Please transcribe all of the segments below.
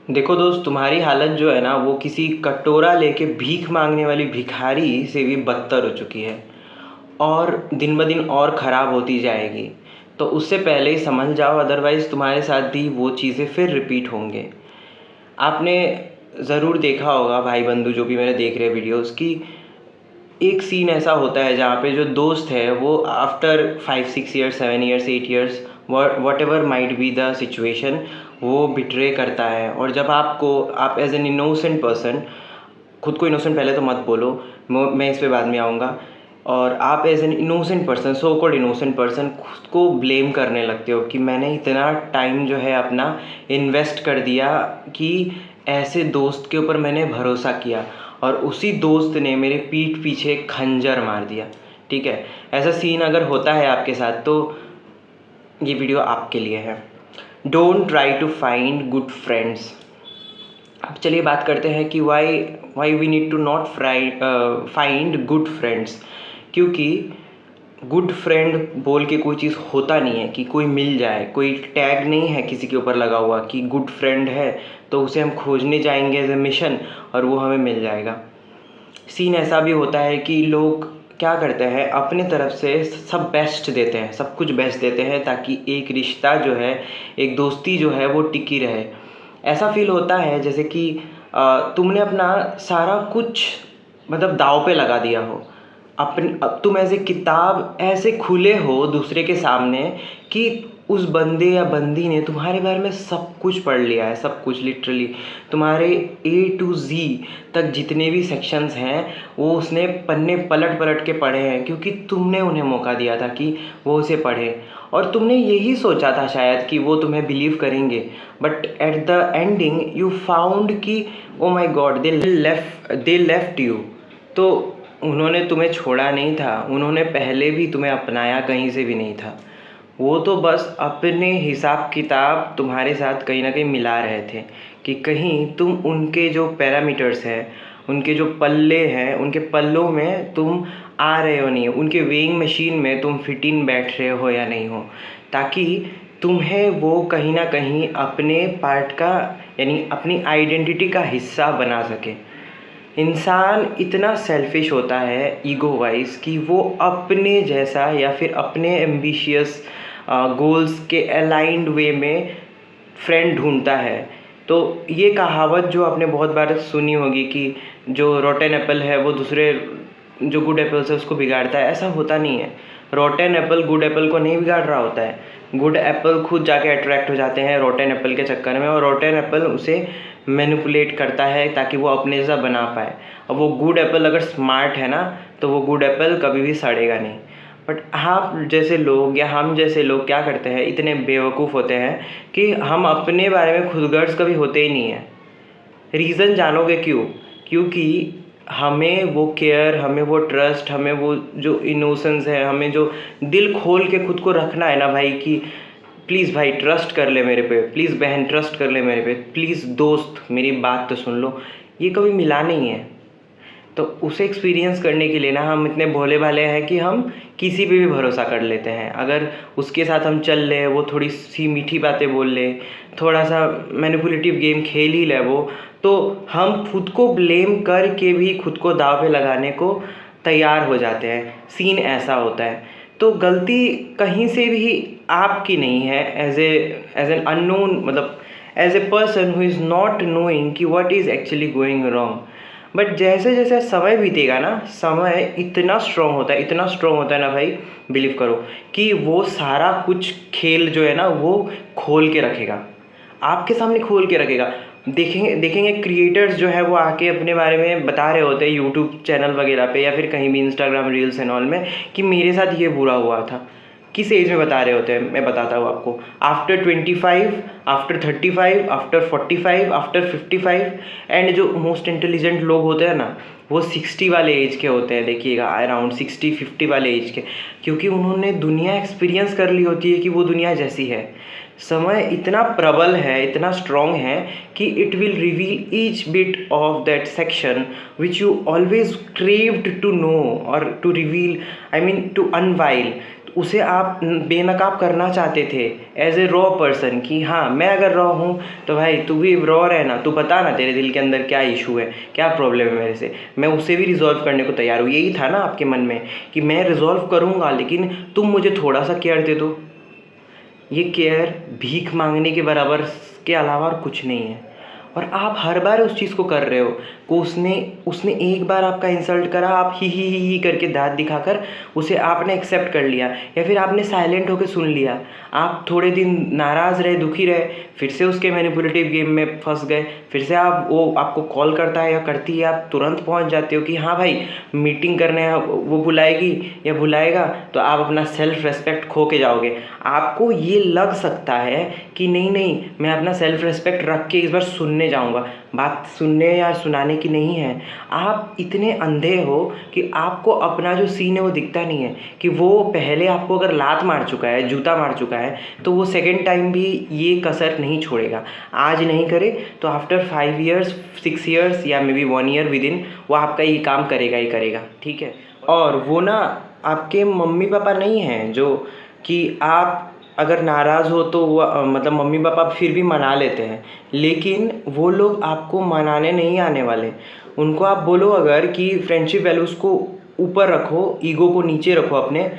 देखो दोस्त, तुम्हारी हालत जो है ना वो किसी कटोरा लेके भीख मांगने वाली भिखारी से भी बदतर हो चुकी है और दिन ब दिन और ख़राब होती जाएगी। तो उससे पहले ही समझ जाओ, अदरवाइज़ तुम्हारे साथ भी वो चीज़ें फिर रिपीट होंगे। आपने ज़रूर देखा होगा भाई बंधु जो भी मेरे देख रहे वीडियोस की, एक सीन ऐसा होता है जहाँ पे जो दोस्त है वो after 5 6 years 7 years 8 years what ever might be the situation वो बिट्रे करता है। और जब आप एज एन इनोसेंट पर्सन, खुद को इनोसेंट पहले तो मत बोलो, मैं इस पे बाद में आऊँगा, और आप as an innocent person, so called innocent person, खुद को ब्लेम करने लगते हो कि मैंने इतना टाइम जो है अपना इन्वेस्ट कर दिया कि ऐसे दोस्त के ऊपर मैंने भरोसा किया और उसी दोस्त ने मेरे पीठ पीछे खंजर मार दिया। ठीक है, ऐसा सीन अगर होता है आपके साथ तो ये वीडियो आपके लिए है। Don't try to find good friends. अब चलिए बात करते हैं कि why we need to not find good friends. क्योंकि गुड फ्रेंड बोल के कोई चीज़ होता नहीं है कि कोई मिल जाए, कोई टैग नहीं है किसी के ऊपर लगा हुआ कि गुड फ्रेंड है तो उसे हम खोजने जाएंगे एज ए मिशन और वो हमें मिल जाएगा। सीन ऐसा भी होता है कि लोग क्या करते हैं, अपने तरफ से सब बेस्ट देते हैं, सब कुछ बेस्ट देते हैं ताकि एक रिश्ता जो है, एक दोस्ती जो है वो टिकी रहे। ऐसा फील होता है जैसे कि तुमने अपना सारा कुछ मतलब दाव पे लगा दिया हो। अब तुम ऐसे किताब ऐसे खुले हो दूसरे के सामने कि उस बंदे या बंदी ने तुम्हारे बारे में सब कुछ पढ़ लिया है, सब कुछ लिटरली तुम्हारे A to Z तक जितने भी सेक्शंस हैं वो उसने पन्ने पलट पलट के पढ़े हैं, क्योंकि तुमने उन्हें मौका दिया था कि वो उसे पढ़े और तुमने यही सोचा था शायद कि वो तुम्हें बिलीव करेंगे। But at the ending you found कि ओ माई गॉड, दे लेफ्ट यू। तो उन्होंने तुम्हें छोड़ा नहीं था, उन्होंने पहले भी तुम्हें अपनाया कहीं से भी नहीं था। वो तो बस अपने हिसाब किताब तुम्हारे साथ कहीं ना कहीं मिला रहे थे कि कहीं तुम उनके जो पैरामीटर्स हैं, उनके जो पल्ले हैं, उनके पल्लों में तुम आ रहे हो नहीं हो, उनके वेइंग मशीन में तुम फिट इन बैठ रहे हो या नहीं हो, ताकि तुम्हें वो कहीं ना कहीं अपने पार्ट का यानी अपनी आइडेंटिटी का हिस्सा बना सके। इंसान इतना सेल्फिश होता है ईगो वाइज कि वो अपने जैसा या फिर अपने एम्बिशियस गोल्स के अलाइंड वे में फ्रेंड ढूंढता है। तो ये कहावत जो आपने बहुत बार सुनी होगी कि जो रोटेन एप्पल है वो दूसरे जो गुड एप्पल है उसको बिगाड़ता है, ऐसा होता नहीं है। रोटेन एप्पल गुड एप्पल को नहीं बिगाड़ रहा होता है, गुड एप्पल खुद जाके अट्रैक्ट हो जाते हैं रोटेन एप्पल के चक्कर में और रोटेन एप्पल उसे मैनिपुलेट करता है ताकि वो अपने जैसा बना पाए। अब वो गुड एप्पल अगर स्मार्ट है ना तो वो गुड एप्पल कभी भी सड़ेगा नहीं। बट आप जैसे लोग या हम जैसे लोग क्या करते हैं, इतने बेवकूफ़ होते हैं कि हम अपने बारे में खुदगर्ज कभी होते ही नहीं है। रीज़न जानोगे क्यों? क्योंकि हमें वो केयर, हमें वो ट्रस्ट, हमें वो जो इनोसेंस है, हमें जो दिल खोल के खुद को रखना है ना भाई कि प्लीज़ भाई ट्रस्ट कर ले मेरे पे, प्लीज़ बहन ट्रस्ट कर ले मेरे पे, प्लीज़ दोस्त मेरी बात तो सुन लो, ये कभी मिला नहीं है। तो उसे एक्सपीरियंस करने के लिए ना हम इतने भोले भाले हैं कि हम किसी पे भी भरोसा कर लेते हैं। अगर उसके साथ हम चल ले, वो थोड़ी सी मीठी बातें बोल ले, थोड़ा सा मैनिपुलेटिव गेम खेल ही ले वो, तो हम खुद को ब्लेम करके भी खुद को दाव पे लगाने को तैयार हो जाते हैं। सीन ऐसा होता है। तो गलती कहीं से भी आपकी नहीं है एज एन अननोन, मतलब as a person who is not knowing कि what is actually going wrong. But जैसे जैसे समय बीतेगा ना, समय इतना स्ट्रॉन्ग होता है, इतना स्ट्रॉन्ग होता है ना भाई, बिलीव करो कि वो सारा कुछ खेल जो है ना वो खोल के रखेगा, आपके सामने खोल के रखेगा। देखेंगे क्रिएटर्स जो है वो आके अपने बारे में बता रहे होते हैं यूट्यूब चैनल वगैरह पे या फिर कहीं भी इंस्टाग्राम रील्स एंड ऑल में कि मेरे साथ ये बुरा हुआ था। किस एज में बता रहे होते हैं, मैं बताता हूँ आपको। After 25, after 35, after 45, after 55, and जो मोस्ट इंटेलिजेंट लोग होते हैं ना वो 60 वाले एज के होते हैं। देखिएगा अराउंड 60-50 वाले एज के, क्योंकि उन्होंने दुनिया एक्सपीरियंस कर ली होती है कि वो दुनिया जैसी है। समय इतना प्रबल है, इतना स्ट्रॉन्ग है कि it will reveal each bit of that section which you always craved to know और to reveal, I mean to unveil. उसे आप बेनकाब करना चाहते थे एज ए रॉ पर्सन कि हाँ मैं अगर रॉ हूँ तो भाई तू भी रॉ रहे ना, तू बता ना तेरे दिल के अंदर क्या इशू है, क्या प्रॉब्लम है मेरे से, मैं उसे भी रिजॉल्व करने को तैयार हूँ। यही था ना आपके मन में कि मैं रिजॉल्व करूँगा लेकिन तुम मुझे थोड़ा सा केयर दे दो। ये केयर भीख मांगने के बराबर के अलावा और कुछ नहीं है। और आप हर बार उस चीज़ को कर रहे हो को उसने उसने एक बार आपका इंसल्ट करा, आप ही करके दाँत दिखाकर उसे आपने एक्सेप्ट कर लिया, या फिर आपने साइलेंट होकर सुन लिया। आप थोड़े दिन नाराज़ रहे, दुखी रहे, फिर से उसके मैनिपुलेटिव गेम में फंस गए, फिर से वो आपको कॉल करता है या करती है, आप तुरंत पहुंच जाते हो कि हाँ भाई मीटिंग करने वो बुलाएगी या बुलाएगा, तो आप अपना सेल्फ रेस्पेक्ट खो के जाओगे। आपको ये लग सकता है कि नहीं मैं अपना सेल्फ रेस्पेक्ट रख के इस बार सुनने जाऊंगा। बात सुनने या सुनाने की नहीं है, आप इतने अंधे हो कि आपको अपना जो सीन है वो दिखता नहीं है कि वो पहले आपको अगर लात मार चुका है, जूता मार चुका है, तो वो सेकंड टाइम भी ये कसर नहीं छोड़ेगा। आज नहीं करे तो आफ्टर 5 ईयर्स 6 ईयर्स या may be 1 year with in वो आपका ये काम करेगा ही करेगा, ठीक है। और वो ना आपके मम्मी पापा नहीं हैं जो कि आप अगर नाराज़ हो तो वो मतलब मम्मी पापा फिर भी मना लेते हैं, लेकिन वो लोग आपको मनाने नहीं आने वाले। उनको आप बोलो अगर कि फ्रेंडशिप वैल्यूज़ को ऊपर रखो, ईगो को नीचे रखो अपने,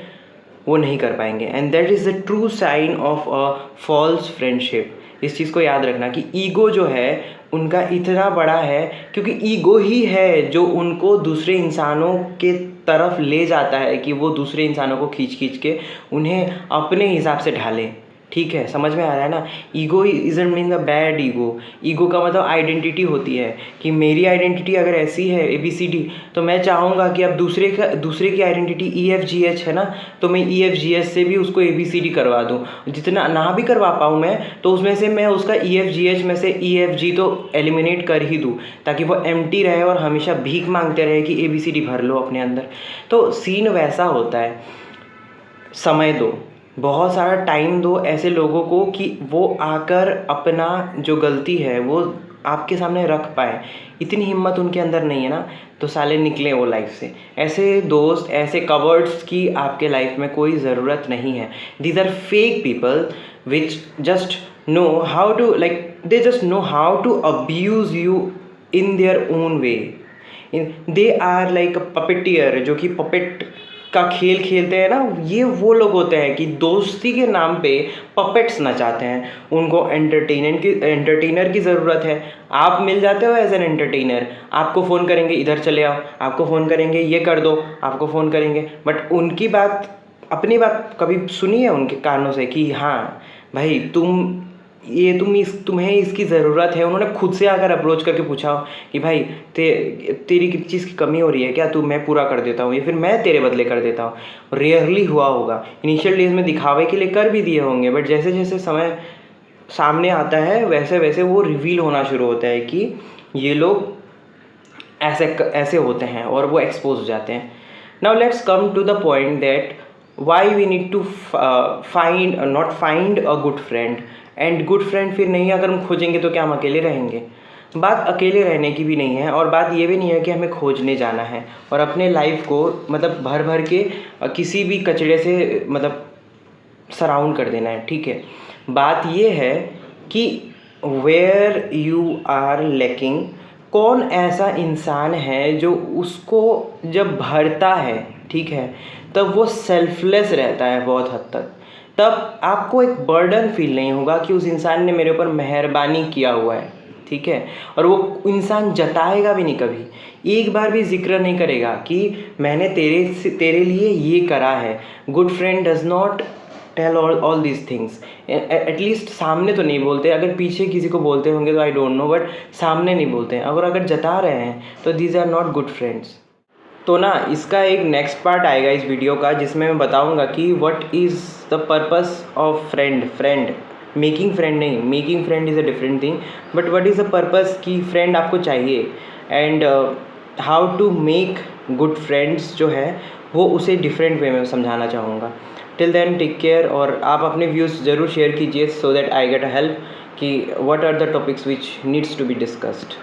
वो नहीं कर पाएंगे। And that is the true sign of a false friendship. इस चीज़ को याद रखना कि ईगो जो है उनका इतना बड़ा है क्योंकि ईगो ही है जो उनको दूसरे इंसानों के तरफ ले जाता है कि वो दूसरे इंसानों को खींच के उन्हें अपने हिसाब से ढालें। ठीक है, समझ में आ रहा है ना। Ego isn't mean the bad ego. Ego का मतलब आइडेंटिटी होती है कि मेरी आइडेंटिटी अगर ऐसी है ABCD, तो मैं चाहूँगा कि अब दूसरे की आइडेंटिटी EFGH है ना, तो मैं EFGH से भी उसको ABCD करवा दूँ। जितना ना भी करवा पाऊँ मैं, तो उसमें से मैं उसका EFGH में से EFG तो एलिमिनेट कर ही दूँ, ताकि वो एम्प्टी रहे और हमेशा भीख मांगते रहे कि ABCD भर लो अपने अंदर। तो सीन वैसा होता है। समय दो, बहुत सारा टाइम दो ऐसे लोगों को कि वो आकर अपना जो गलती है वो आपके सामने रख पाए। इतनी हिम्मत उनके अंदर नहीं है ना, तो साले निकले वो लाइफ से। ऐसे दोस्त, ऐसे कवर्ड्स की आपके लाइफ में कोई ज़रूरत नहीं है। These are fake people which just know how to they just know how to abuse you in their own way. They are like a puppeteer, जो कि पपेट का खेल खेलते हैं ना, ये वो लोग होते हैं कि दोस्ती के नाम पे पपेट्स नचाते हैं। उनको एंटरटेनर की ज़रूरत है। आप मिल जाते हो एज एन एंटरटेनर। आपको फ़ोन करेंगे इधर चले आओ, आपको फ़ोन करेंगे ये कर दो, आपको फ़ोन करेंगे, बट उनकी बात, अपनी बात कभी सुनी है उनके कानों से कि हाँ भाई तुम्हें इसकी ज़रूरत है। उन्होंने खुद से आकर अप्रोच करके पूछा कि भाई तेरी किस चीज़ की कमी हो रही है क्या, तू मैं पूरा कर देता हूँ या फिर मैं तेरे बदले कर देता हूँ। रेयरली हुआ होगा। इनिशियल डेज में दिखावे के लिए कर भी दिए होंगे, बट जैसे जैसे समय सामने आता है वैसे वैसे वो रिवील होना शुरू होता है कि ये लोग ऐसे होते हैं और वो एक्सपोज हो जाते हैं। Now let's come to the point that why we need to not find a good friend. And good friend फिर नहीं अगर हम खोजेंगे तो क्या हम अकेले रहेंगे। बात अकेले रहने की भी नहीं है, और बात ये भी नहीं है कि हमें खोजने जाना है और अपने लाइफ को मतलब भर के किसी भी कचड़े से मतलब सराउंड कर देना है। ठीक है, बात ये है कि वेयर यू आर लैकिंग, कौन ऐसा इंसान है जो उसको जब भरता है, ठीक है, तब वो सेल्फलेस रहता है बहुत हद तक। तब आपको एक बर्डन फील नहीं होगा कि उस इंसान ने मेरे ऊपर मेहरबानी किया हुआ है, ठीक है। और वो इंसान जताएगा भी नहीं, कभी एक बार भी जिक्र नहीं करेगा कि मैंने तेरे लिए ये करा है। Good friend does not tell all these things. At least सामने तो नहीं बोलते, अगर पीछे किसी को बोलते होंगे तो आई डोंट नो, बट सामने नहीं बोलते हैं। अगर जता रहे हैं तो these are not good friends. तो ना इसका एक नेक्स्ट पार्ट आएगा इस वीडियो का, जिसमें मैं बताऊंगा कि what is the purpose of friend. Making friend नहीं, making friend is a different thing, but what is the purpose कि फ्रेंड आपको चाहिए, and how to make good friends जो है वो उसे डिफरेंट वे में समझाना चाहूँगा। टिल देन टेक केयर, और आप अपने व्यूज़ ज़रूर शेयर कीजिए so that I get a help कि what are the topics which needs to be discussed.